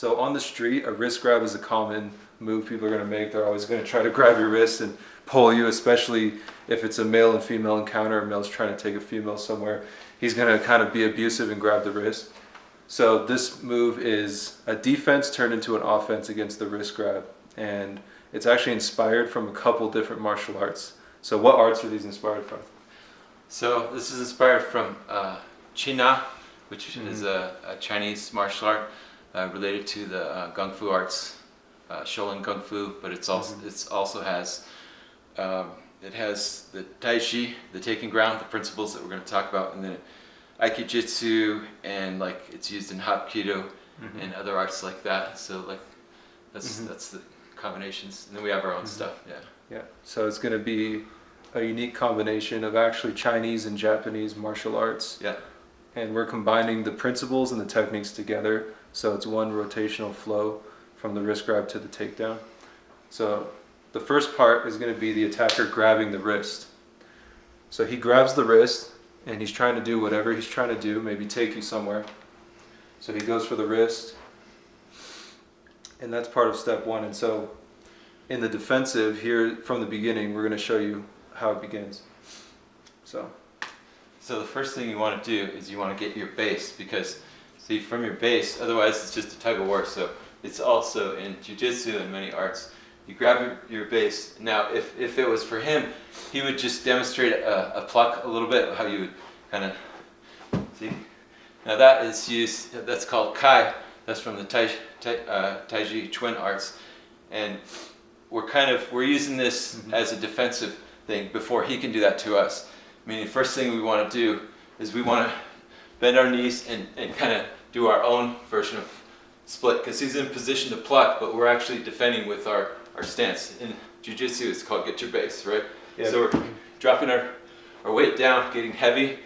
So on the street, a wrist grab is a common move people are going to make. They're always going to try to grab your wrist and pull you, especially if it's a male and female encounter. A male's trying to take a female somewhere. He's going to kind of be abusive and grab the wrist. So this move is a defense turned into an offense against the wrist grab. And it's actually inspired from a couple different martial arts. So what arts are these inspired from? So this is inspired from Qina, which is a Chinese martial art related to the Kung Fu arts, Shaolin Kung Fu, but it also has the Tai Chi, the taking ground, the principles that we're going to talk about, and then Aikijitsu, and like it's used in Hapkido and other arts like that. So like that's the combinations, and then we have our own stuff. Yeah. So it's going to be a unique combination of actually Chinese and Japanese martial arts. Yeah. And we're combining the principles and the techniques together, so it's one rotational flow from the wrist grab to the takedown. So the first part is going to be the attacker grabbing the wrist. So he grabs the wrist and he's trying to do whatever he's trying to do, maybe take you somewhere. So he goes for the wrist, and that's part of step one. And so in the defensive here from the beginning, we're going to show you how it begins. So the first thing you want to do is you want to get your base, because see, from your base, otherwise it's just a tug of war. So it's also in jiu-jitsu and many arts, you grab your base. Now if it was for him, he would just demonstrate a pluck a little bit, how you would kind of see. Now that is used, that's called Kai. That's from the Tai Chi Chuan arts, and we're using this as a defensive thing before he can do that to us. Meaning, first thing we want to do is we want to bend our knees and kind of do our own version of split, because he's in position to pluck, but we're actually defending with our stance. In jiu-jitsu, it's called get your base, right? Yeah. So we're dropping our weight down, getting heavy.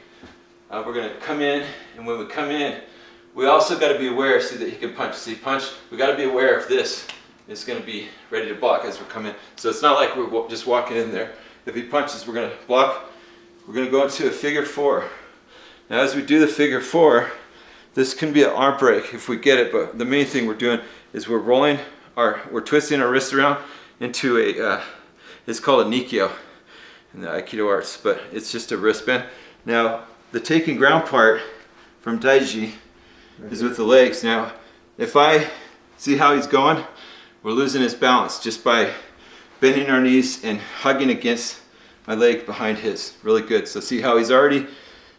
We're going to come in, and when we come in, we also got to be aware, see, that he can punch. See, punch, we got to be aware if this is going to be ready to block as we come in. So it's not like we're just walking in there. If he punches, we're going to block. We're going to go into a figure four. Now as we do the figure four, this can be an arm break if we get it, but the main thing we're doing is we're twisting our wrists around into it's called a Nikyo in the Aikido arts, but it's just a wristband. Now the taking ground part from Daiji is with the legs. Now if I see how he's going, we're losing his balance just by bending our knees and hugging against my leg behind his. Really good. So see how he's already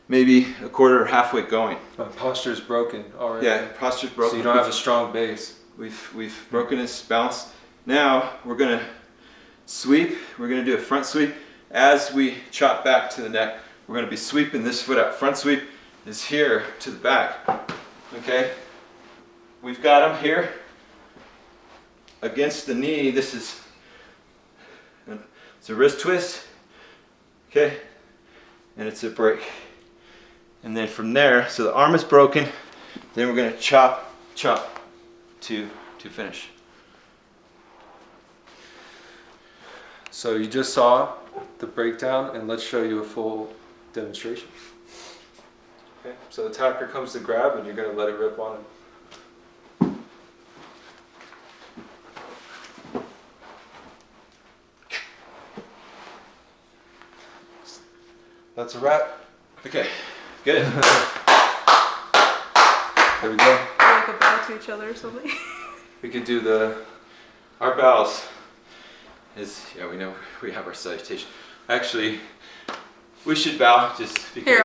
maybe a quarter or halfway going. Posture's broken already. Yeah, posture's broken. So you don't have a strong base. We've broken his balance. Now we're going to sweep. We're going to do a front sweep. As we chop back to the neck, we're going to be sweeping this foot out. Front sweep is here to the back. Okay? We've got him here against the knee. This is it's a wrist twist. Okay, and it's a break. And then from there, so the arm is broken, then we're going to chop to finish. So you just saw the breakdown, and let's show you a full demonstration. Okay, so the attacker comes to grab, and you're going to let it rip on him. That's a wrap. Okay, good. There we go. Like a bow to each other or something. We could do Our bows is, yeah, we know we have our salutation. Actually, we should bow just because. Here.